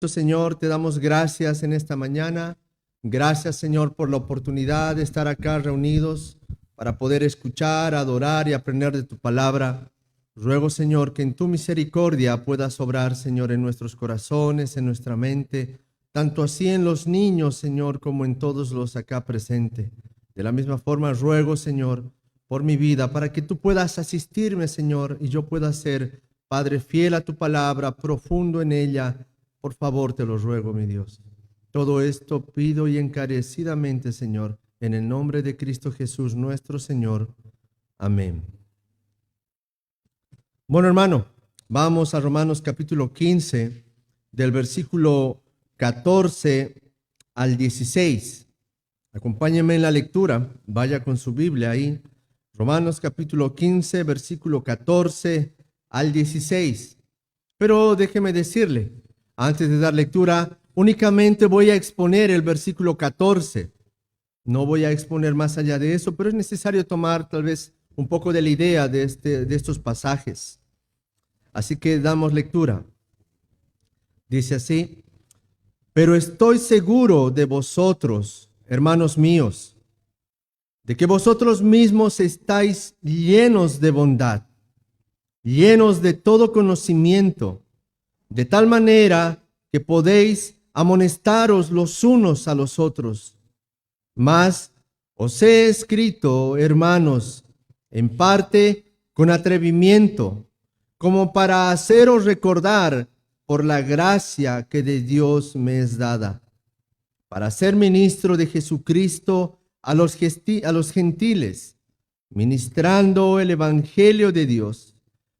Señor, te damos gracias en esta mañana. Gracias, Señor, por la oportunidad de estar acá reunidos para poder escuchar, adorar y aprender de tu palabra. Ruego, Señor, que en tu misericordia puedas obrar, Señor, en nuestros corazones, en nuestra mente, tanto así en los niños, Señor, como en todos los acá presentes. De la misma forma, ruego, Señor, por mi vida, para que tú puedas asistirme, Señor, y yo pueda ser, Padre, fiel a tu palabra, profundo en ella. Por favor, te lo ruego, mi Dios. Todo esto pido y encarecidamente, Señor, en el nombre de Cristo Jesús, nuestro Señor. Amén. Bueno, hermano, vamos a Romanos capítulo 15, del versículo 14 al 16. Acompáñenme en la lectura, vaya con su Biblia ahí. Romanos capítulo 15, versículo 14 al 16. Pero déjeme decirle, antes de dar lectura, únicamente voy a exponer el versículo 14. No voy a exponer más allá de eso, pero es necesario tomar tal vez un poco de la idea de estos pasajes. Así que damos lectura. Dice así: pero estoy seguro de vosotros, hermanos míos, de que vosotros mismos estáis llenos de bondad, llenos de todo conocimiento, de tal manera que podéis amonestaros los unos a los otros. Mas os he escrito, hermanos, en parte con atrevimiento, como para haceros recordar por la gracia que de Dios me es dada, para ser ministro de Jesucristo a los gentiles, ministrando el evangelio de Dios,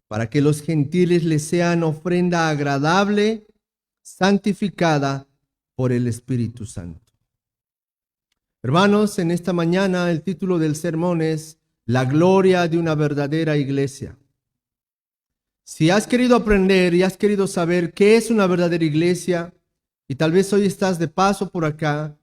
para que los gentiles les sean ofrenda agradable, santificada por el Espíritu Santo. Hermanos, en esta mañana el título del sermón es La gloria de una verdadera iglesia. Si has querido aprender y has querido saber qué es una verdadera iglesia, y tal vez hoy estás de paso por acá,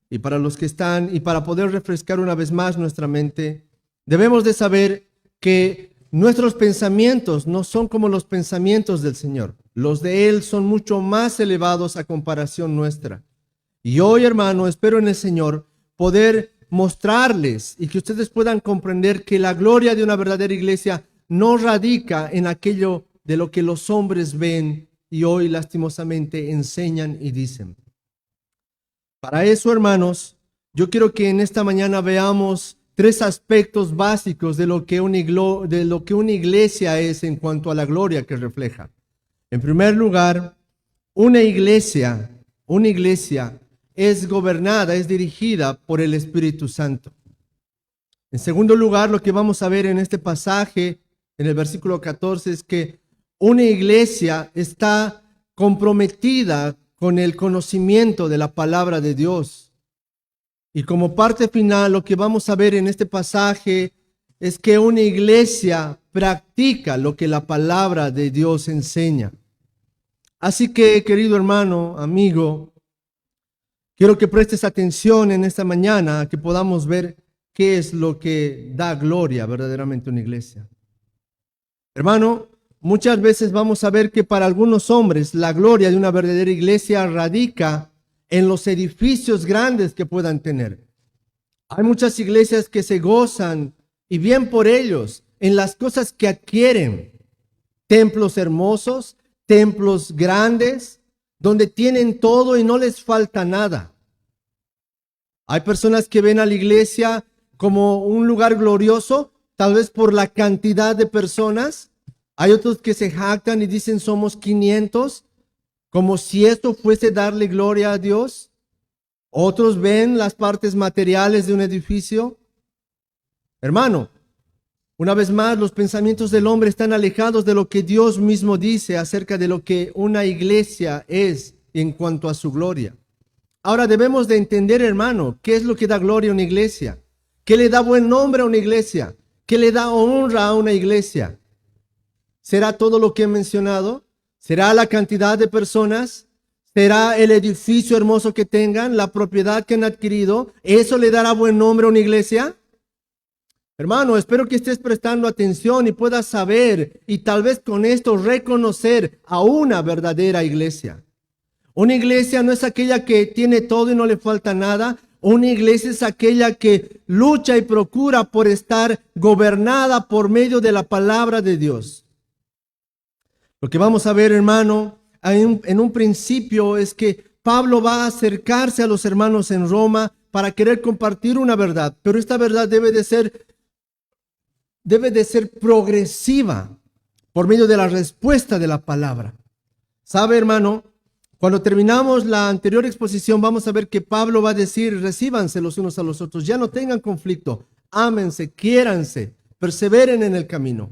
y para los que están, y para poder refrescar una vez más nuestra mente, debemos de saber que nuestros pensamientos no son como los pensamientos del Señor. Los de Él son mucho más elevados a comparación nuestra. Y hoy, hermano, espero en el Señor poder mostrarles y que ustedes puedan comprender que la gloria de una verdadera iglesia no radica en aquello de lo que los hombres ven y hoy lastimosamente enseñan y dicen. Para eso, hermanos, yo quiero que en esta mañana veamos tres aspectos básicos de lo que una iglesia es en cuanto a la gloria que refleja. En primer lugar, una iglesia es gobernada, es dirigida por el Espíritu Santo. En segundo lugar, lo que vamos a ver en este pasaje, en el versículo 14, es que una iglesia está comprometida con el conocimiento de la palabra de Dios. Y como parte final, lo que vamos a ver en este pasaje es que una iglesia practica lo que la palabra de Dios enseña. Así que, querido hermano, amigo, quiero que prestes atención en esta mañana, que podamos ver qué es lo que da gloria verdaderamente a una iglesia. Hermano, muchas veces vamos a ver que para algunos hombres la gloria de una verdadera iglesia radica en los edificios grandes que puedan tener. Hay muchas iglesias que se gozan, y bien por ellos, en las cosas que adquieren. Templos hermosos, templos grandes, donde tienen todo y no les falta nada. Hay personas que ven a la iglesia como un lugar glorioso, tal vez por la cantidad de personas. Hay otros que se jactan y dicen somos 500, como si esto fuese darle gloria a Dios. Otros ven las partes materiales de un edificio. Hermano, una vez más, los pensamientos del hombre están alejados de lo que Dios mismo dice acerca de lo que una iglesia es en cuanto a su gloria. Ahora debemos de entender, hermano, qué es lo que da gloria a una iglesia, qué le da buen nombre a una iglesia, qué le da honra a una iglesia. ¿Será todo lo que he mencionado? ¿Será la cantidad de personas? ¿Será el edificio hermoso que tengan, la propiedad que han adquirido? ¿Eso le dará buen nombre a una iglesia? Hermano, espero que estés prestando atención y puedas saber y tal vez con esto reconocer a una verdadera iglesia. Una iglesia no es aquella que tiene todo y no le falta nada. Una iglesia es aquella que lucha y procura por estar gobernada por medio de la palabra de Dios. Lo que vamos a ver, hermano, en un principio es que Pablo va a acercarse a los hermanos en Roma para querer compartir una verdad, pero esta verdad debe de ser progresiva por medio de la respuesta de la palabra. ¿Sabe, hermano? Cuando terminamos la anterior exposición, vamos a ver que Pablo va a decir: recíbanse los unos a los otros, ya no tengan conflicto, ámense, quiéranse, perseveren en el camino.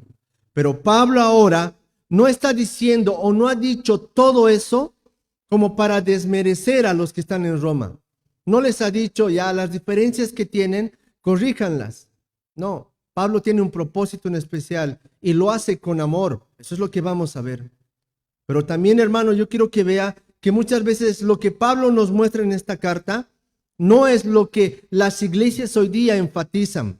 Pero Pablo ahora no está diciendo o no ha dicho todo eso como para desmerecer a los que están en Roma. No les ha dicho ya las diferencias que tienen, corríjanlas. No, Pablo tiene un propósito en especial y lo hace con amor. Eso es lo que vamos a ver. Pero también, hermano, yo quiero que vea que muchas veces lo que Pablo nos muestra en esta carta no es lo que las iglesias hoy día enfatizan.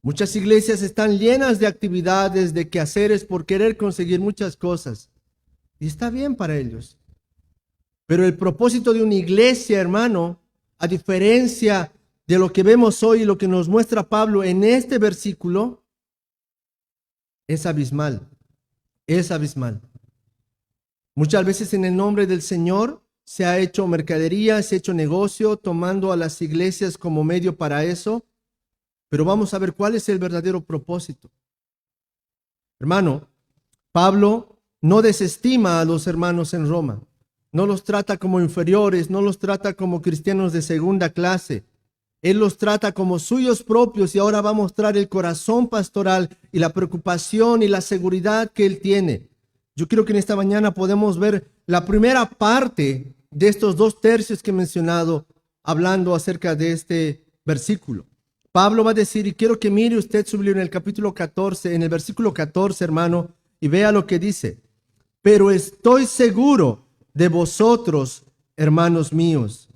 Muchas iglesias están llenas de actividades, de quehaceres por querer conseguir muchas cosas. Y está bien para ellos. Pero el propósito de una iglesia, hermano, a diferencia de lo que vemos hoy y lo que nos muestra Pablo en este versículo, es abismal. Es abismal. Muchas veces en el nombre del Señor se ha hecho mercadería, se ha hecho negocio, tomando a las iglesias como medio para eso. Pero vamos a ver cuál es el verdadero propósito. Hermano, Pablo no desestima a los hermanos en Roma. No los trata como inferiores, no los trata como cristianos de segunda clase. Él los trata como suyos propios y ahora va a mostrar el corazón pastoral y la preocupación y la seguridad que él tiene. Yo quiero que en esta mañana podamos ver la primera parte de estos 2/3 que he mencionado hablando acerca de este versículo. Pablo va a decir, y quiero que mire usted su Biblia en el capítulo 14, en el versículo 14, hermano, y vea lo que dice. Pero estoy seguro de vosotros, hermanos míos.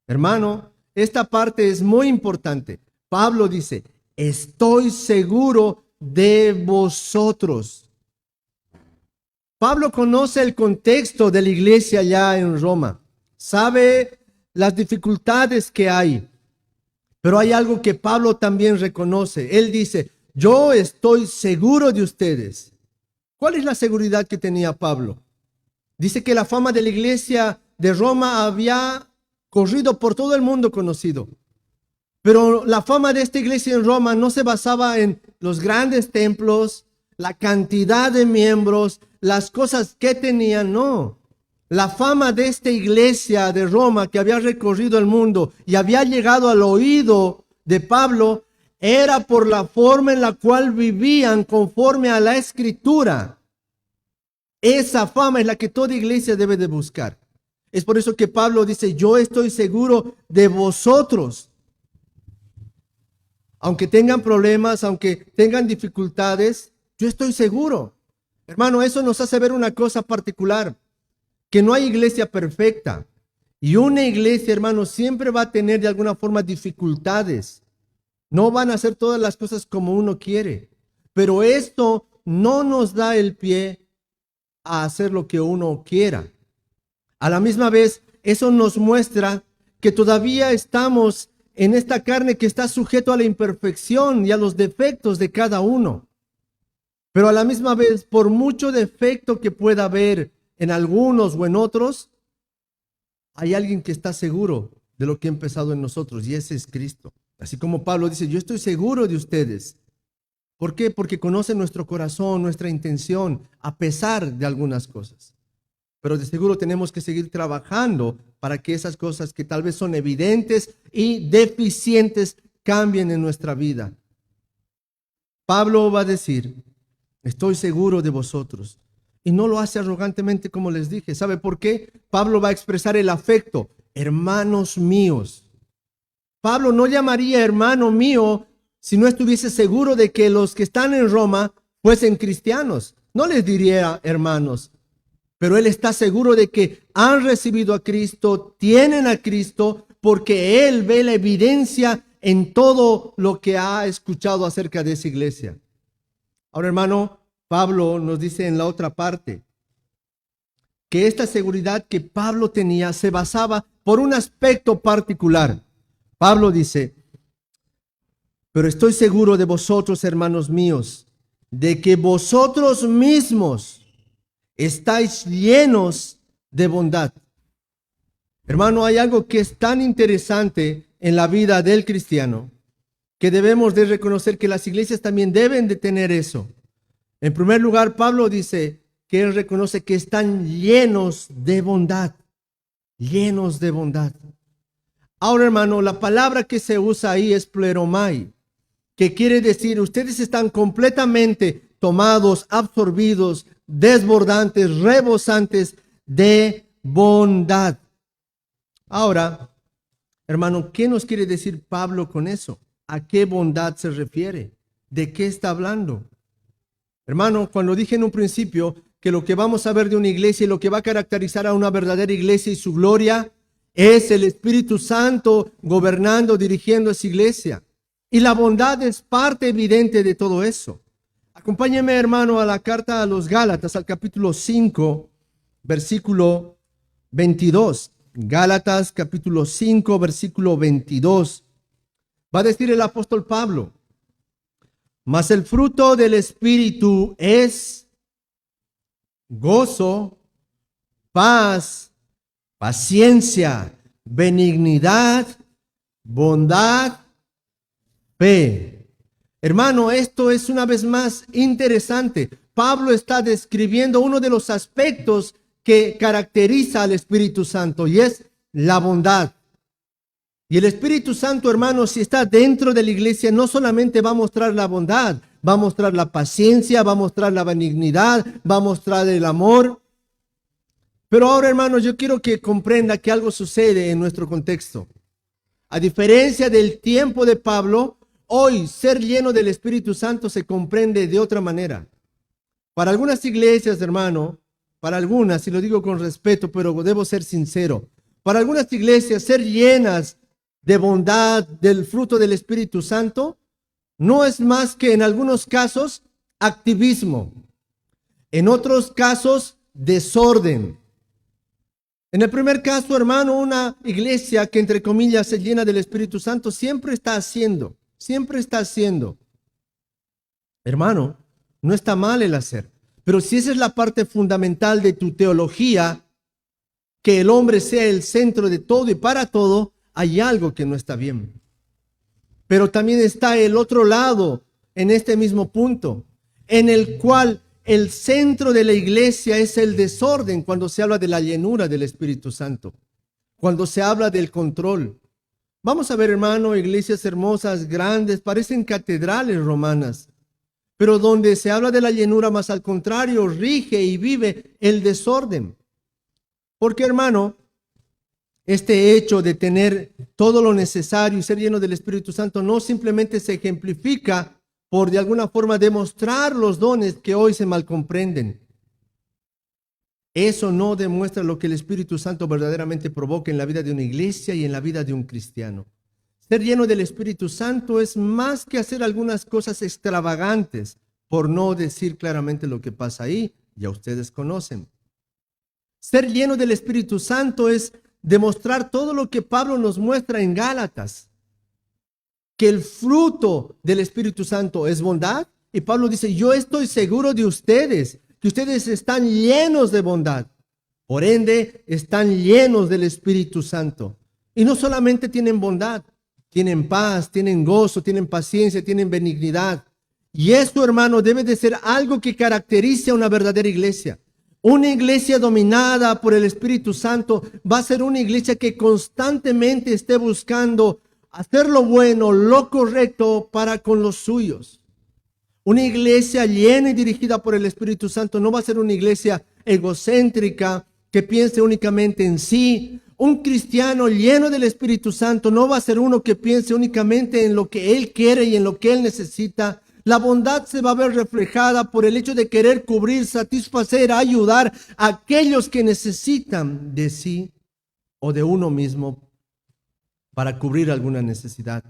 Hermano, esta parte es muy importante. Pablo dice, estoy seguro de vosotros. Pablo conoce el contexto de la iglesia allá en Roma. Sabe las dificultades que hay. Pero hay algo que Pablo también reconoce. Él dice, yo estoy seguro de ustedes. ¿Cuál es la seguridad que tenía Pablo? Dice que la fama de la iglesia de Roma había corrido por todo el mundo conocido. Pero la fama de esta iglesia en Roma no se basaba en los grandes templos, la cantidad de miembros, las cosas que tenían, no. La fama de esta iglesia de Roma que había recorrido el mundo y había llegado al oído de Pablo era por la forma en la cual vivían conforme a la Escritura. Esa fama es la que toda iglesia debe de buscar. Es por eso que Pablo dice, yo estoy seguro de vosotros. Aunque tengan problemas, aunque tengan dificultades, yo estoy seguro. Hermano, eso nos hace ver una cosa particular. Que no hay iglesia perfecta. Y una iglesia, hermano, siempre va a tener de alguna forma dificultades. No van a hacer todas las cosas como uno quiere. Pero esto no nos da el pie a hacer lo que uno quiera. A la misma vez, eso nos muestra que todavía estamos en esta carne que está sujeto a la imperfección y a los defectos de cada uno. Pero a la misma vez, por mucho defecto que pueda haber en algunos o en otros, hay alguien que está seguro de lo que ha empezado en nosotros y ese es Cristo. Así como Pablo dice, yo estoy seguro de ustedes. ¿Por qué? Porque conoce nuestro corazón, nuestra intención, a pesar de algunas cosas. Pero de seguro tenemos que seguir trabajando para que esas cosas que tal vez son evidentes y deficientes cambien en nuestra vida. Pablo va a decir, estoy seguro de vosotros. Y no lo hace arrogantemente como les dije. ¿Sabe por qué? Pablo va a expresar el afecto. Hermanos míos. Pablo no llamaría hermano mío si no estuviese seguro de que los que están en Roma fuesen cristianos. No les diría hermanos. Pero él está seguro de que han recibido a Cristo, tienen a Cristo, porque él ve la evidencia en todo lo que ha escuchado acerca de esa iglesia. Ahora, hermano, Pablo nos dice en la otra parte, que esta seguridad que Pablo tenía se basaba por un aspecto particular. Pablo dice: pero estoy seguro de vosotros, hermanos míos, de que vosotros mismos estáis llenos de bondad. Hermano, hay algo que es tan interesante en la vida del cristiano que debemos de reconocer que las iglesias también deben de tener eso. En primer lugar, Pablo dice que él reconoce que están llenos de bondad, llenos de bondad. Ahora, hermano, la palabra que se usa ahí es pleromai, que quiere decir ustedes están completamente tomados, absorbidos, desbordantes, rebosantes de bondad. Ahora, hermano, ¿qué nos quiere decir Pablo con eso? ¿A qué bondad se refiere? ¿De qué está hablando? Hermano, cuando dije en un principio que lo que vamos a ver de una iglesia y lo que va a caracterizar a una verdadera iglesia y su gloria es el Espíritu Santo gobernando, dirigiendo esa iglesia. Y la bondad es parte evidente de todo eso. Acompáñeme, hermano, a la carta a los Gálatas, al capítulo 5, versículo 22. Gálatas, capítulo 5, versículo 22. Va a decir el apóstol Pablo: mas el fruto del Espíritu es gozo, paz, paciencia, benignidad, bondad, fe. Hermano, esto es una vez más interesante. Pablo está describiendo uno de los aspectos que caracteriza al Espíritu Santo y es la bondad. Y el Espíritu Santo, hermano, si está dentro de la iglesia, no solamente va a mostrar la bondad, va a mostrar la paciencia, va a mostrar la benignidad, va a mostrar el amor. Pero ahora, hermano, yo quiero que comprenda que algo sucede en nuestro contexto. A diferencia del tiempo de Pablo, hoy ser lleno del Espíritu Santo se comprende de otra manera. Para algunas iglesias, hermano, para algunas, y lo digo con respeto, pero debo ser sincero, para algunas iglesias ser llenas de bondad, del fruto del Espíritu Santo, no es más que en algunos casos activismo, en otros casos desorden. En el primer caso, hermano, una iglesia que entre comillas se llena del Espíritu Santo siempre está haciendo. Hermano, no está mal el hacer, pero si esa es la parte fundamental de tu teología, que el hombre sea el centro de todo y para todo, hay algo que no está bien. Pero también está el otro lado en este mismo punto, en el cual el centro de la iglesia es el desorden cuando se habla de la llenura del Espíritu Santo, cuando se habla del control. Vamos a ver, hermano, iglesias hermosas, grandes, parecen catedrales romanas, pero donde se habla de la llenura, más al contrario, rige y vive el desorden. Porque, hermano, este hecho de tener todo lo necesario y ser lleno del Espíritu Santo no simplemente se ejemplifica por de alguna forma demostrar los dones que hoy se malcomprenden. Eso no demuestra lo que el Espíritu Santo verdaderamente provoca en la vida de una iglesia y en la vida de un cristiano. Ser lleno del Espíritu Santo es más que hacer algunas cosas extravagantes, por no decir claramente lo que pasa ahí, ya ustedes conocen. Ser lleno del Espíritu Santo es demostrar todo lo que Pablo nos muestra en Gálatas, que el fruto del Espíritu Santo es bondad. Y Pablo dice: yo estoy seguro de ustedes, que ustedes están llenos de bondad. Por ende, están llenos del Espíritu Santo. Y no solamente tienen bondad, tienen paz, tienen gozo, tienen paciencia, tienen benignidad. Y esto, hermano, debe de ser algo que caracterice a una verdadera iglesia. Una iglesia dominada por el Espíritu Santo va a ser una iglesia que constantemente esté buscando hacer lo bueno, lo correcto para con los suyos. Una iglesia llena y dirigida por el Espíritu Santo no va a ser una iglesia egocéntrica que piense únicamente en sí. Un cristiano lleno del Espíritu Santo no va a ser uno que piense únicamente en lo que él quiere y en lo que él necesita. La bondad se va a ver reflejada por el hecho de querer cubrir, satisfacer, ayudar a aquellos que necesitan de sí o de uno mismo para cubrir alguna necesidad.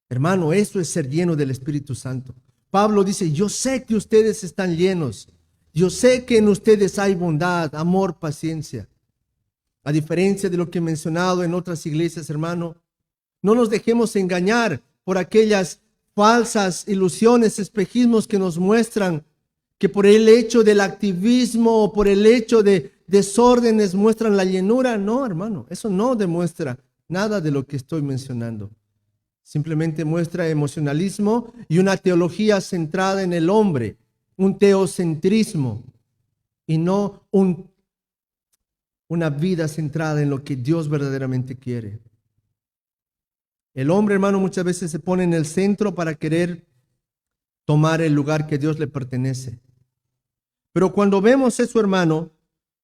Hermano, eso es ser lleno del Espíritu Santo. Pablo dice: yo sé que ustedes están llenos. Yo sé que en ustedes hay bondad, amor, paciencia. A diferencia de lo que he mencionado en otras iglesias, hermano, no nos dejemos engañar por aquellas falsas ilusiones, espejismos que nos muestran que por el hecho del activismo o por el hecho de desórdenes muestran la llenura. No, hermano, eso no demuestra nada de lo que estoy mencionando. Simplemente muestra emocionalismo y una teología centrada en el hombre, un teocentrismo y no una vida centrada en lo que Dios verdaderamente quiere. El hombre, hermano, muchas veces se pone en el centro para querer tomar el lugar que Dios le pertenece. Pero cuando vemos eso, hermano,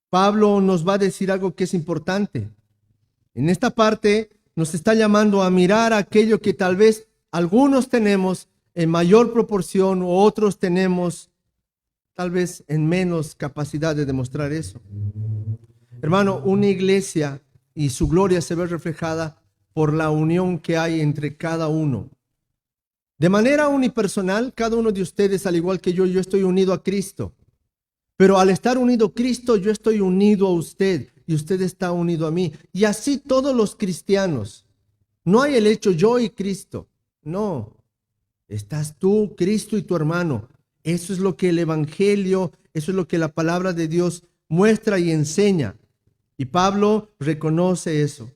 Pablo nos va a decir algo que es importante. En esta parte nos está llamando a mirar aquello que tal vez algunos tenemos en mayor proporción o otros tenemos tal vez en menos capacidad de demostrar eso. Hermano, una iglesia y su gloria se ve reflejada por la unión que hay entre cada uno. De manera unipersonal, cada uno de ustedes, al igual que yo estoy unido a Cristo. Pero al estar unido a Cristo, yo estoy unido a usted y usted está unido a mí. Y así todos los cristianos. No hay el hecho yo y Cristo. No. Estás tú, Cristo y tu hermano. Eso es lo que el Evangelio, eso es lo que la palabra de Dios muestra y enseña. Y Pablo reconoce eso.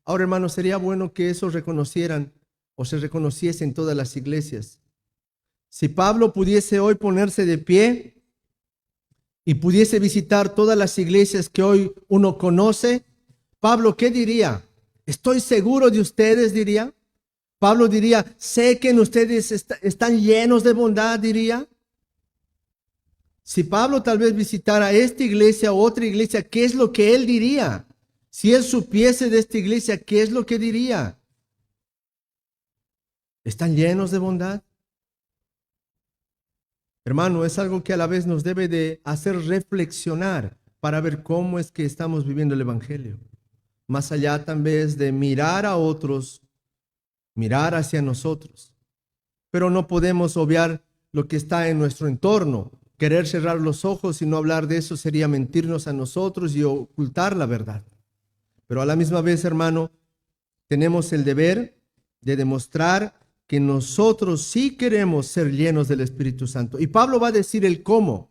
Ahora, hermanos, sería bueno que eso reconocieran o se reconociese en todas las iglesias. Si Pablo pudiese hoy ponerse de pie y pudiese visitar todas las iglesias que hoy uno conoce, Pablo, ¿qué diría? Estoy seguro de ustedes, diría. Pablo diría, sé que en ustedes están llenos de bondad, diría. Si Pablo tal vez visitara esta iglesia o otra iglesia, ¿qué es lo que él diría? Si él supiese de esta iglesia, ¿qué es lo que diría? ¿Están llenos de bondad? Hermano, es algo que a la vez nos debe de hacer reflexionar para ver cómo es que estamos viviendo el Evangelio. Más allá tal vez de mirar a otros, mirar hacia nosotros. Pero no podemos obviar lo que está en nuestro entorno. Querer cerrar los ojos y no hablar de eso sería mentirnos a nosotros y ocultar la verdad. Pero a la misma vez, hermano, tenemos el deber de demostrar que nosotros sí queremos ser llenos del Espíritu Santo. Y Pablo va a decir el cómo,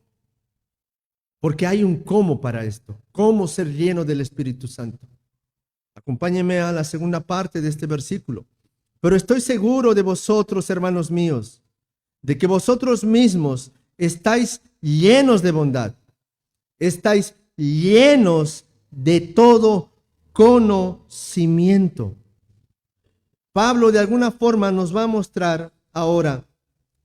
porque hay un cómo para esto. Cómo ser lleno del Espíritu Santo. Acompáñenme a la segunda parte de este versículo. Pero estoy seguro de vosotros, hermanos míos, de que vosotros mismos estáis llenos de bondad, estáis llenos de todo conocimiento. Pablo de alguna forma nos va a mostrar ahora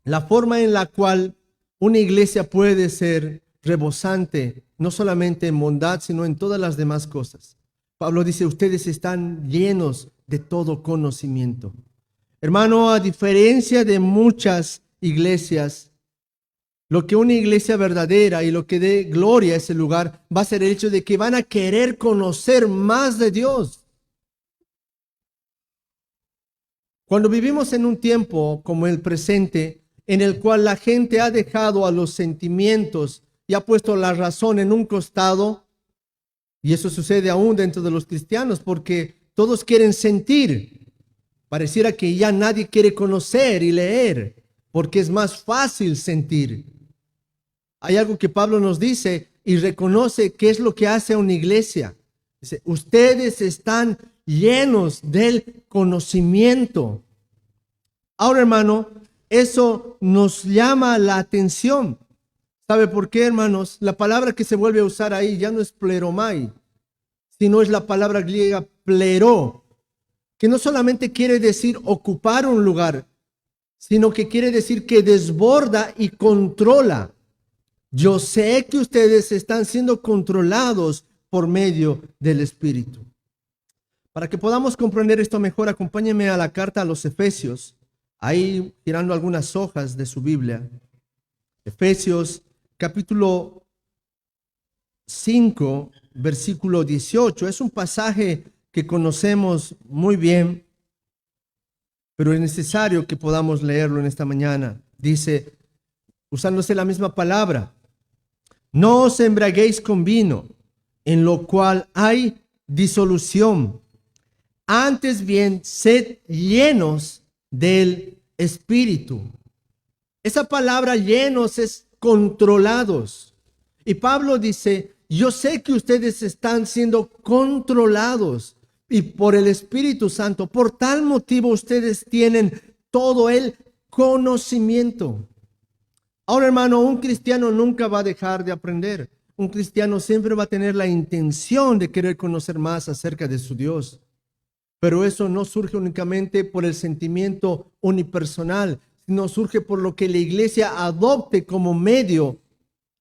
la forma en la cual una iglesia puede ser rebosante, no solamente en bondad, sino en todas las demás cosas. Pablo dice, ustedes están llenos de todo conocimiento. Hermano, a diferencia de muchas iglesias, lo que una iglesia verdadera y lo que dé gloria a ese lugar va a ser el hecho de que van a querer conocer más de Dios. Cuando vivimos en un tiempo como el presente, en el cual la gente ha dejado a los sentimientos y ha puesto la razón en un costado, y eso sucede aún dentro de los cristianos, porque todos quieren sentir. Pareciera que ya nadie quiere conocer y leer, porque es más fácil sentir. Hay algo que Pablo nos dice y reconoce qué es lo que hace una iglesia. Dice, ustedes están llenos del conocimiento. Ahora, hermano, eso nos llama la atención. ¿Sabe por qué, hermanos? La palabra que se vuelve a usar ahí ya no es pleromai, sino es la palabra griega plero, que no solamente quiere decir ocupar un lugar, sino que quiere decir que desborda y controla. Yo sé que ustedes están siendo controlados por medio del Espíritu. Para que podamos comprender esto mejor, acompáñenme a la carta a los Efesios, ahí girando algunas hojas de su Biblia. Efesios capítulo 5, versículo 18. Es un pasaje que conocemos muy bien, pero es necesario que podamos leerlo en esta mañana. Dice, usándose la misma palabra, No os embriaguéis con vino, en lo cual hay disolución. Antes bien, sed llenos del Espíritu. Esa palabra llenos es controlados. Y Pablo dice, yo sé que ustedes están siendo controlados y por el Espíritu Santo. Por tal motivo ustedes tienen todo el conocimiento. Ahora, hermano, un cristiano nunca va a dejar de aprender. Un cristiano siempre va a tener la intención de querer conocer más acerca de su Dios. Pero eso no surge únicamente por el sentimiento unipersonal, sino surge por lo que la iglesia adopte como medio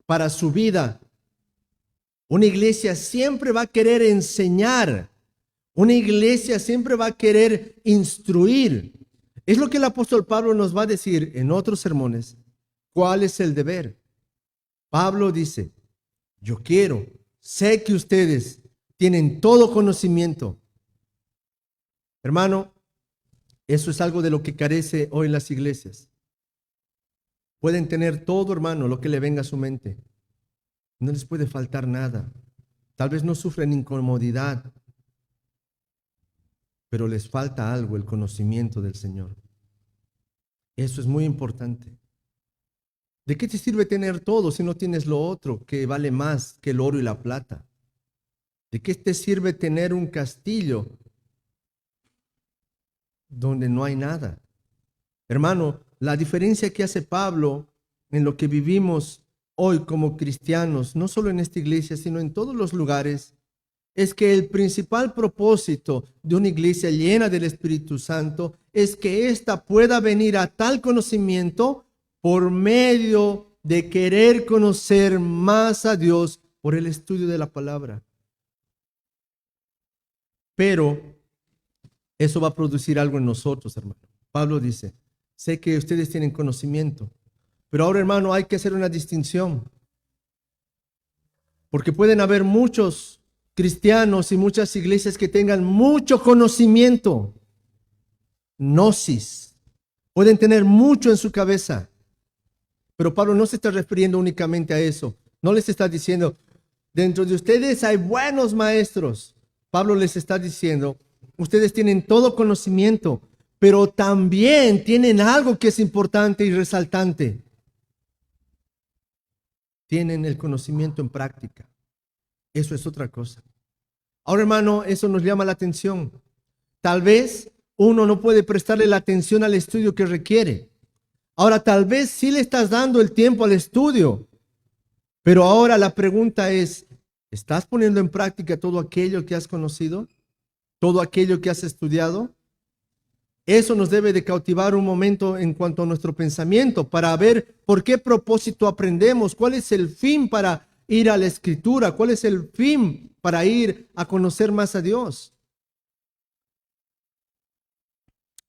para su vida. Una iglesia siempre va a querer enseñar. Una iglesia siempre va a querer instruir. Es lo que el apóstol Pablo nos va a decir en otros sermones. ¿Cuál es el deber? Pablo dice, yo quiero, sé que ustedes tienen todo conocimiento. Hermano, eso es algo de lo que carece hoy las iglesias. Pueden tener todo, hermano, lo que le venga a su mente. No les puede faltar nada. Tal vez no sufren incomodidad, pero les falta algo, el conocimiento del Señor. Eso es muy importante. ¿De qué te sirve tener todo si no tienes lo otro que vale más que el oro y la plata? ¿De qué te sirve tener un castillo donde no hay nada? Hermano, la diferencia que hace Pablo en lo que vivimos hoy como cristianos, no solo en esta iglesia, sino en todos los lugares, es que el principal propósito de una iglesia llena del Espíritu Santo es que ésta pueda venir a tal conocimiento por medio de querer conocer más a Dios por el estudio de la palabra. Pero eso va a producir algo en nosotros, hermano. Pablo dice, sé que ustedes tienen conocimiento, pero ahora, hermano, hay que hacer una distinción. Porque pueden haber muchos cristianos y muchas iglesias que tengan mucho conocimiento, gnosis, pueden tener mucho en su cabeza. Pero Pablo no se está refiriendo únicamente a eso. No les está diciendo, dentro de ustedes hay buenos maestros. Pablo les está diciendo, ustedes tienen todo conocimiento, pero también tienen algo que es importante y resaltante. Tienen el conocimiento en práctica. Eso es otra cosa. Ahora, hermano, eso nos llama la atención. Tal vez uno no puede prestarle la atención al estudio que requiere. Ahora, tal vez sí le estás dando el tiempo al estudio, pero ahora la pregunta es, ¿estás poniendo en práctica todo aquello que has conocido? ¿Todo aquello que has estudiado? Eso nos debe de cautivar un momento en cuanto a nuestro pensamiento para ver por qué propósito aprendemos, cuál es el fin para ir a la Escritura, cuál es el fin para ir a conocer más a Dios.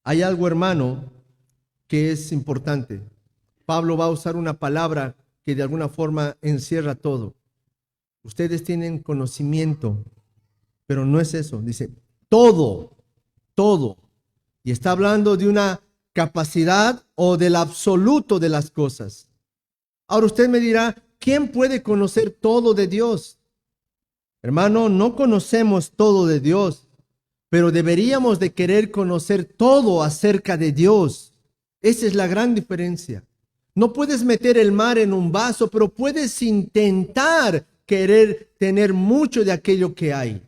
Hay algo, hermano, que es importante. Pablo va a usar una palabra que de alguna forma encierra todo. Ustedes tienen conocimiento, pero no es eso. Dice, todo, todo. Y está hablando de una capacidad o del absoluto de las cosas. Ahora usted me dirá, ¿quién puede conocer todo de Dios? Hermano, no conocemos todo de Dios, pero deberíamos de querer conocer todo acerca de Dios. Esa es la gran diferencia. No puedes meter el mar en un vaso, pero puedes intentar querer tener mucho de aquello que hay.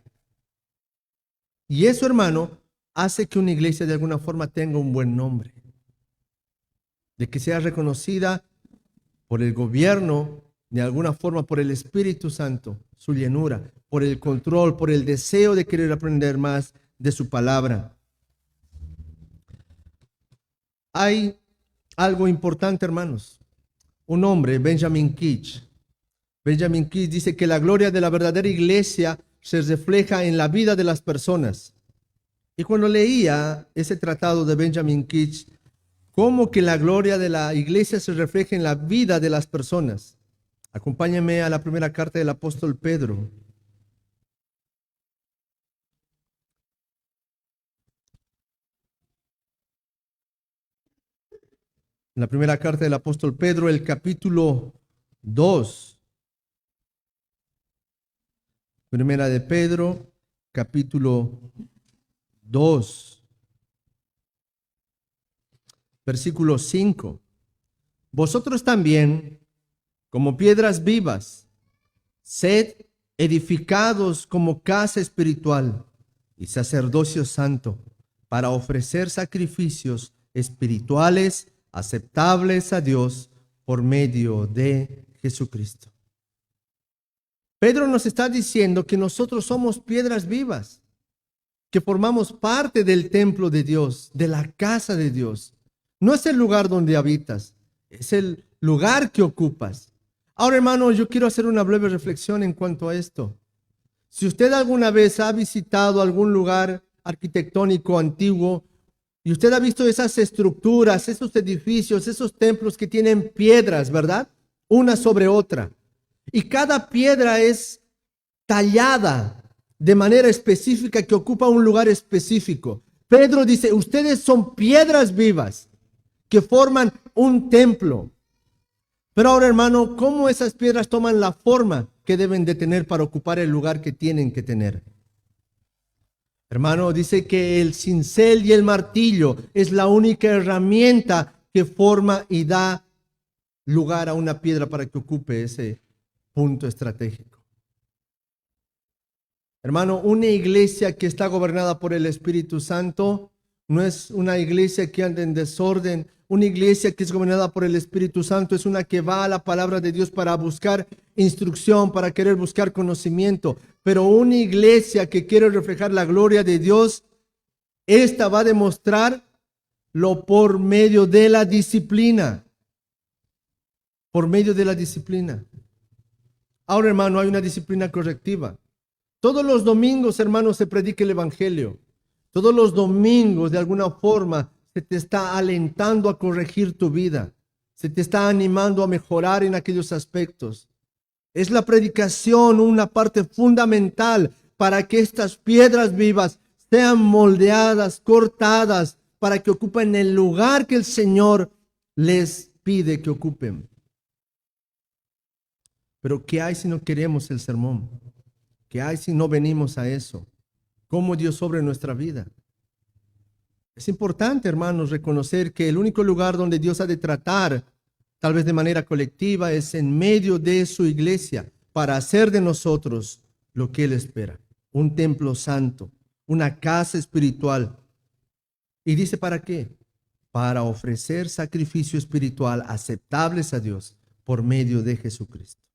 Y eso, hermano, hace que una iglesia de alguna forma tenga un buen nombre, de que sea reconocida por el gobierno, de alguna forma por el Espíritu Santo, su llenura, por el control, por el deseo de querer aprender más de su palabra. Hay algo importante, hermanos. Un hombre, Benjamin Keach. Benjamin Keach dice que la gloria de la verdadera iglesia se refleja en la vida de las personas. Y cuando leía ese tratado de Benjamin Keach, cómo que la gloria de la iglesia se refleja en la vida de las personas. Acompáñame a la primera carta del apóstol Pedro. En la primera carta del apóstol Pedro, el capítulo 2. Primera de Pedro, capítulo 2, versículo 5. Vosotros también, como piedras vivas, sed edificados como casa espiritual y sacerdocio santo, para ofrecer sacrificios espirituales aceptables a Dios por medio de Jesucristo. Pedro nos está diciendo que nosotros somos piedras vivas, que formamos parte del templo de Dios, de la casa de Dios. No es el lugar donde habitas, es el lugar que ocupas. Ahora, hermano, yo quiero hacer una breve reflexión en cuanto a esto. Si usted alguna vez ha visitado algún lugar arquitectónico antiguo y usted ha visto esas estructuras, esos edificios, esos templos que tienen piedras, ¿verdad? Una sobre otra. Y cada piedra es tallada de manera específica que ocupa un lugar específico. Pedro dice, ustedes son piedras vivas que forman un templo. Pero ahora, hermano, ¿cómo esas piedras toman la forma que deben de tener para ocupar el lugar que tienen que tener? Hermano, dice que el cincel y el martillo es la única herramienta que forma y da lugar a una piedra para que ocupe ese punto estratégico. Hermano, una iglesia que está gobernada por el Espíritu Santo no es una iglesia que anda en desorden. Una iglesia que es gobernada por el Espíritu Santo es una que va a la palabra de Dios para buscar instrucción, para querer buscar conocimiento. Pero una iglesia que quiere reflejar la gloria de Dios, esta va a demostrarlo por medio de la disciplina. Por medio de la disciplina. Ahora, hermano, hay una disciplina correctiva. Todos los domingos, hermano, se predica el Evangelio. Todos los domingos, de alguna forma, se te está alentando a corregir tu vida. Se te está animando a mejorar en aquellos aspectos. Es la predicación una parte fundamental para que estas piedras vivas sean moldeadas, cortadas, para que ocupen el lugar que el Señor les pide que ocupen. Pero ¿qué hay si no queremos el sermón? ¿Qué hay si no venimos a eso? ¿Cómo Dios obra en nuestra vida? Es importante, hermanos, reconocer que el único lugar donde Dios ha de tratar, tal vez de manera colectiva, es en medio de su iglesia, para hacer de nosotros lo que Él espera. Un templo santo, una casa espiritual. Y dice, ¿para qué? Para ofrecer sacrificio espiritual aceptables a Dios por medio de Jesucristo.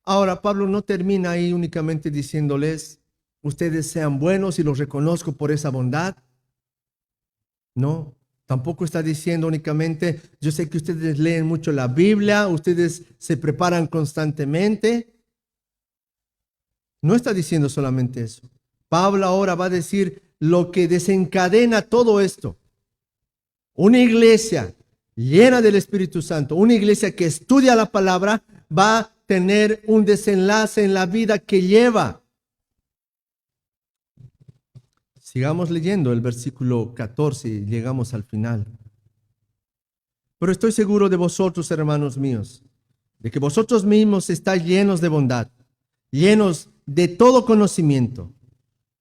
Ahora, Pablo no termina ahí únicamente diciéndoles, ustedes sean buenos y los reconozco por esa bondad. No, tampoco está diciendo únicamente, yo sé que ustedes leen mucho la Biblia, ustedes se preparan constantemente. No está diciendo solamente eso. Pablo ahora va a decir lo que desencadena todo esto. Una iglesia llena del Espíritu Santo, una iglesia que estudia la palabra, va a tener un desenlace en la vida que lleva. Sigamos leyendo el versículo 14 y llegamos al final. Pero estoy seguro de vosotros, hermanos míos, de que vosotros mismos estáis llenos de bondad, llenos de todo conocimiento,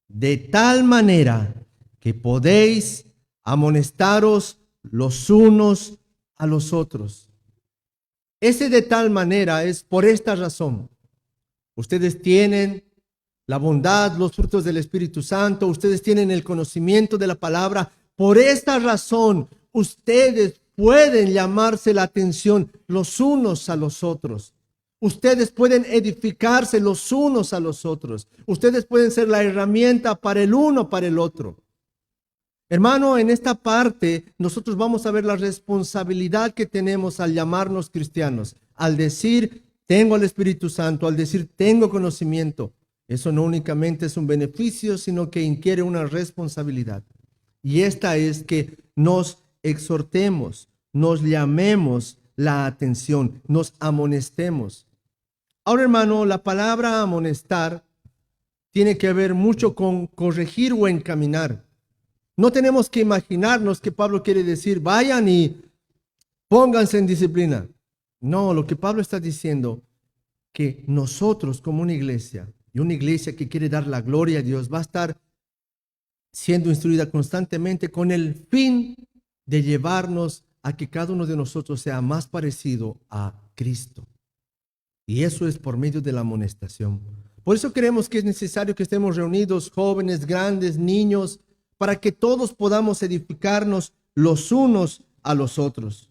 de tal manera que podéis amonestaros los unos a los otros. Ese de tal manera es por esta razón. Ustedes tienen la bondad, los frutos del Espíritu Santo, ustedes tienen el conocimiento de la palabra. Por esta razón, ustedes pueden llamarse la atención los unos a los otros. Ustedes pueden edificarse los unos a los otros. Ustedes pueden ser la herramienta para el uno, para el otro. Hermano, en esta parte nosotros vamos a ver la responsabilidad que tenemos al llamarnos cristianos, al decir tengo al Espíritu Santo, al decir tengo conocimiento. Eso no únicamente es un beneficio, sino que inquiere una responsabilidad. Y esta es que nos exhortemos, nos llamemos la atención, nos amonestemos. Ahora, hermano, la palabra amonestar tiene que ver mucho con corregir o encaminar. No tenemos que imaginarnos que Pablo quiere decir, vayan y pónganse en disciplina. No, lo que Pablo está diciendo, que nosotros como una iglesia Y una iglesia que quiere dar la gloria a Dios va a estar siendo instruida constantemente con el fin de llevarnos a que cada uno de nosotros sea más parecido a Cristo. Y eso es por medio de la amonestación. Por eso creemos que es necesario que estemos reunidos, jóvenes, grandes, niños, para que todos podamos edificarnos los unos a los otros.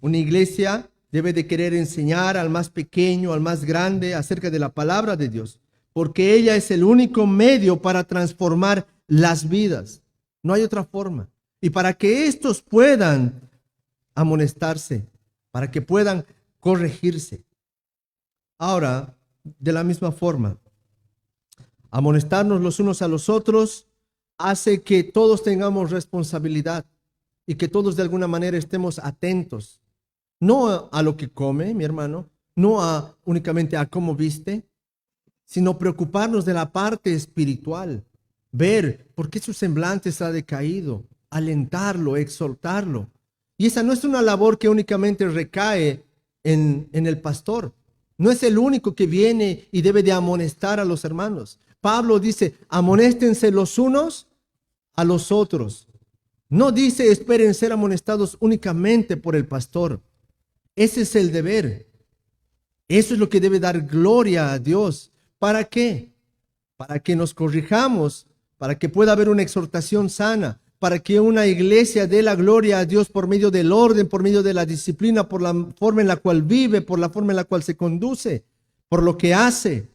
Una iglesia debe de querer enseñar al más pequeño, al más grande, acerca de la palabra de Dios, porque ella es el único medio para transformar las vidas. No hay otra forma. Y para que estos puedan amonestarse, para que puedan corregirse. Ahora, de la misma forma, amonestarnos los unos a los otros hace que todos tengamos responsabilidad y que todos de alguna manera estemos atentos, no a lo que come, mi hermano, no únicamente a cómo viste, sino preocuparnos de la parte espiritual, ver por qué su semblante está decaído, alentarlo, exhortarlo. Y esa no es una labor que únicamente recae en el pastor. No es el único que viene y debe de amonestar a los hermanos. Pablo dice, amonéstense los unos a los otros. No dice, esperen ser amonestados únicamente por el pastor. Ese es el deber. Eso es lo que debe dar gloria a Dios. ¿Para qué? Para que nos corrijamos, para que pueda haber una exhortación sana, para que una iglesia dé la gloria a Dios por medio del orden, por medio de la disciplina, por la forma en la cual vive, por la forma en la cual se conduce, por lo que hace.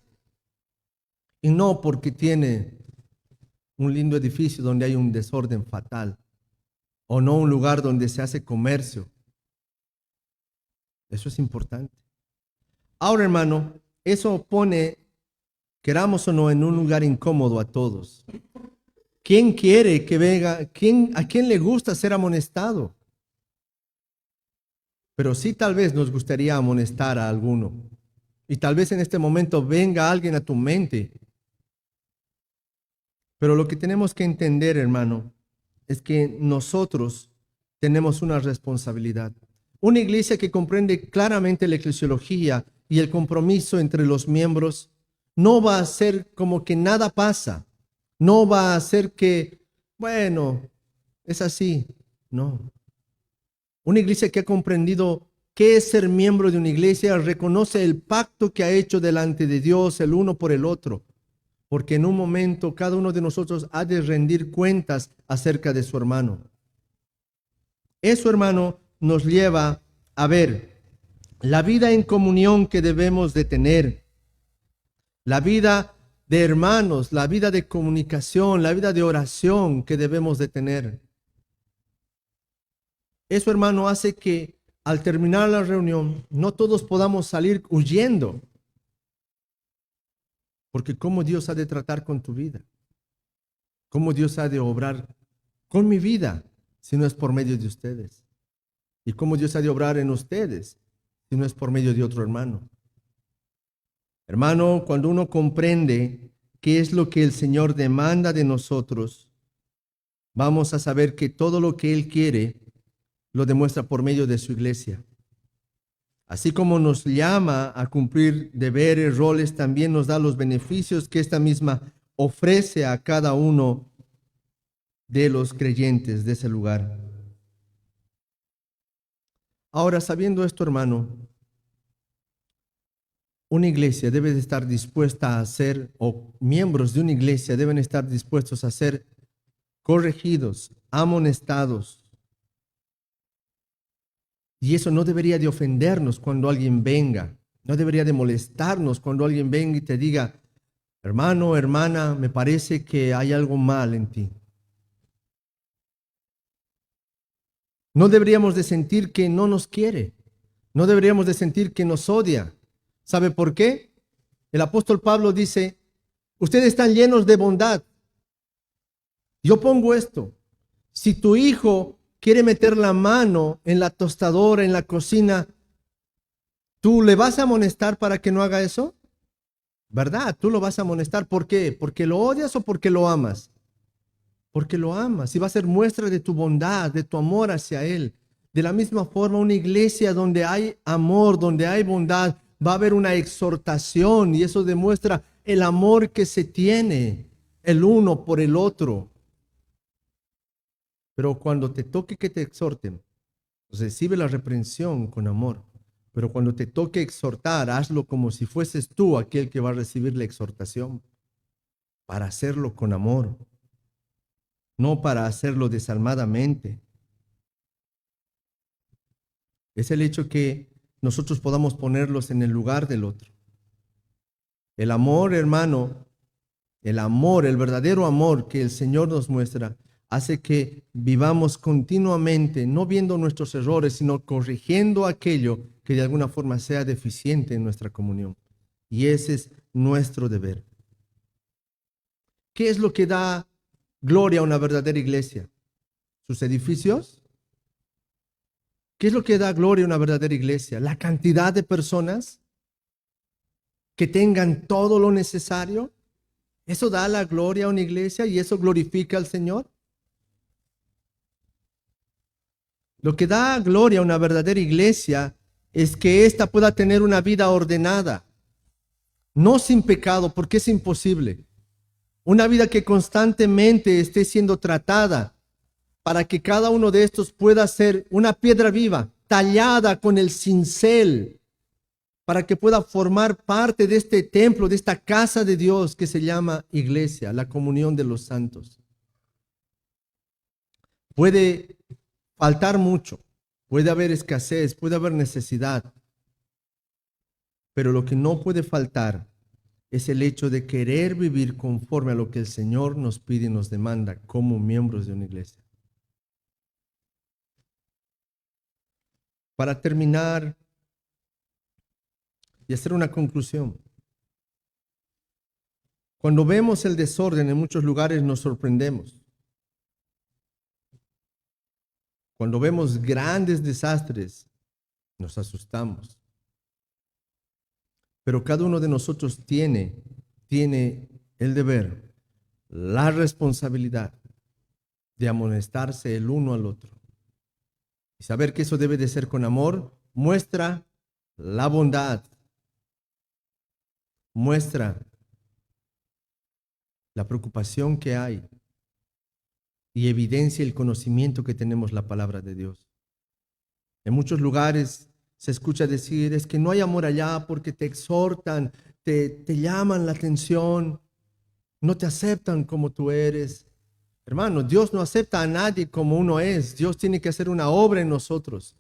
Y no porque tiene un lindo edificio donde hay un desorden fatal, o no un lugar donde se hace comercio. Eso es importante. Ahora, hermano, eso pone, queramos o no, en un lugar incómodo a todos. ¿Quién quiere que venga? ¿A quién le gusta ser amonestado? Pero sí, tal vez nos gustaría amonestar a alguno. Y tal vez en este momento venga alguien a tu mente. Pero lo que tenemos que entender, hermano, es que nosotros tenemos una responsabilidad. Una iglesia que comprende claramente la eclesiología y el compromiso entre los miembros no va a ser como que nada pasa. No va a ser que, bueno, es así. No. Una iglesia que ha comprendido qué es ser miembro de una iglesia reconoce el pacto que ha hecho delante de Dios el uno por el otro. Porque en un momento cada uno de nosotros ha de rendir cuentas acerca de su hermano. Eso, hermano, nos lleva a ver la vida en comunión que debemos de tener, la vida de hermanos, la vida de comunicación, la vida de oración que debemos de tener. Eso, hermano, hace que al terminar la reunión no todos podamos salir huyendo. Porque cómo Dios ha de tratar con tu vida, cómo Dios ha de obrar con mi vida, si no es por medio de ustedes. Y cómo Dios ha de obrar en ustedes, si no es por medio de otro hermano. Hermano, cuando uno comprende qué es lo que el Señor demanda de nosotros, vamos a saber que todo lo que Él quiere lo demuestra por medio de su iglesia. Así como nos llama a cumplir deberes, roles, también nos da los beneficios que esta misma ofrece a cada uno de los creyentes de ese lugar. Ahora, sabiendo esto, hermano, una iglesia debe de estar dispuesta a ser, o miembros de una iglesia deben estar dispuestos a ser corregidos, amonestados. Y eso no debería de ofendernos cuando alguien venga, no debería de molestarnos cuando alguien venga y te diga, hermano, hermana, me parece que hay algo mal en ti. No deberíamos de sentir que no nos quiere, no deberíamos de sentir que nos odia. ¿Sabe por qué? El apóstol Pablo dice, ustedes están llenos de bondad. Yo pongo esto, si tu hijo quiere meter la mano en la tostadora, en la cocina, ¿tú le vas a amonestar para que no haga eso? ¿Verdad? Tú lo vas a amonestar. ¿Por qué? ¿Porque lo odias o porque lo amas? Porque lo amas y va a ser muestra de tu bondad, de tu amor hacia Él. De la misma forma, una iglesia donde hay amor, donde hay bondad, va a haber una exhortación y eso demuestra el amor que se tiene el uno por el otro. Pero cuando te toque que te exhorten, recibe la reprensión con amor. Pero cuando te toque exhortar, hazlo como si fueses tú aquel que va a recibir la exhortación, para hacerlo con amor, no para hacerlo desalmadamente. Es el hecho que nosotros podamos ponerlos en el lugar del otro. El amor, hermano, el amor, el verdadero amor que el Señor nos muestra, hace que vivamos continuamente, no viendo nuestros errores, sino corrigiendo aquello que de alguna forma sea deficiente en nuestra comunión. Y ese es nuestro deber. ¿Qué es lo que da gloria a una verdadera iglesia? ¿Sus edificios? ¿Qué es lo que da gloria a una verdadera iglesia? ¿La cantidad de personas que tengan todo lo necesario? ¿Eso da la gloria a una iglesia y eso glorifica al Señor? Lo que da gloria a una verdadera iglesia es que ésta pueda tener una vida ordenada, no sin pecado, porque es imposible. Una vida que constantemente esté siendo tratada para que cada uno de estos pueda ser una piedra viva, tallada con el cincel, para que pueda formar parte de este templo, de esta casa de Dios que se llama iglesia, la comunión de los santos. Puede faltar mucho, puede haber escasez, puede haber necesidad, pero lo que no puede faltar es el hecho de querer vivir conforme a lo que el Señor nos pide y nos demanda como miembros de una iglesia. Para terminar y hacer una conclusión, cuando vemos el desorden en muchos lugares nos sorprendemos. Cuando vemos grandes desastres, nos asustamos. Pero cada uno de nosotros tiene el deber, la responsabilidad de amonestarse el uno al otro. Y saber que eso debe de ser con amor, muestra la bondad, muestra la preocupación que hay y evidencia el conocimiento que tenemos la palabra de Dios. En muchos lugares se escucha decir, es que no hay amor allá porque te exhortan, te llaman la atención, no te aceptan como tú eres. Hermano, Dios no acepta a nadie como uno es. Dios tiene que hacer una obra en nosotros.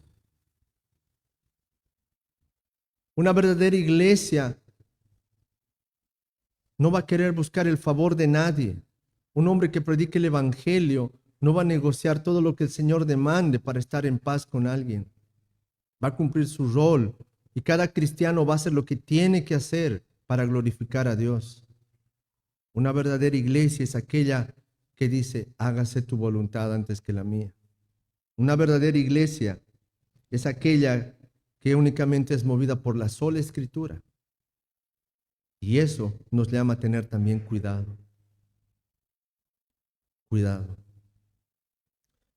Una verdadera iglesia no va a querer buscar el favor de nadie. Un hombre que predique el evangelio no va a negociar todo lo que el Señor demande para estar en paz con alguien. Va a cumplir su rol y cada cristiano va a hacer lo que tiene que hacer para glorificar a Dios. Una verdadera iglesia es aquella que dice, hágase tu voluntad antes que la mía. Una verdadera iglesia es aquella que únicamente es movida por la sola escritura. Y eso nos llama a tener también cuidado. Cuidado.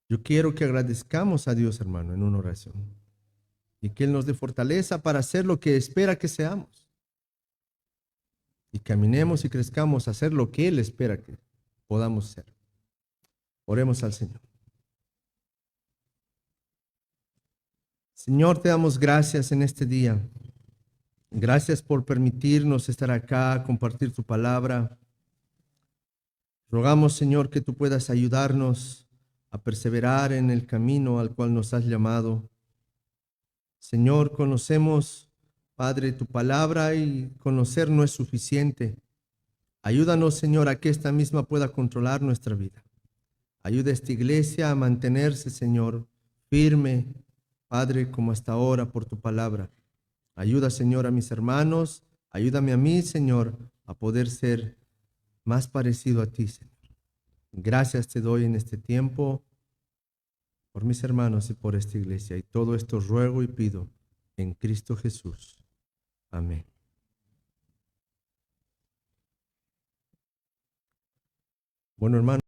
Yo quiero que agradezcamos a Dios, hermano, en una oración. Y que Él nos dé fortaleza para hacer lo que espera que seamos. Y caminemos y crezcamos a hacer lo que Él espera que podamos ser. Oremos al Señor. Señor, te damos gracias en este día. Gracias por permitirnos estar acá, compartir tu palabra. Rogamos, Señor, que tú puedas ayudarnos a perseverar en el camino al cual nos has llamado. Señor, conocemos, Padre, tu palabra y conocer no es suficiente. Ayúdanos, Señor, a que esta misma pueda controlar nuestra vida. Ayuda a esta iglesia a mantenerse, Señor, firme, Padre, como hasta ahora por tu palabra. Ayuda, Señor, a mis hermanos. Ayúdame a mí, Señor, a poder ser más parecido a ti, Señor. Gracias te doy en este tiempo por mis hermanos y por esta iglesia. Y todo esto ruego y pido en Cristo Jesús. Amén. Bueno, hermano.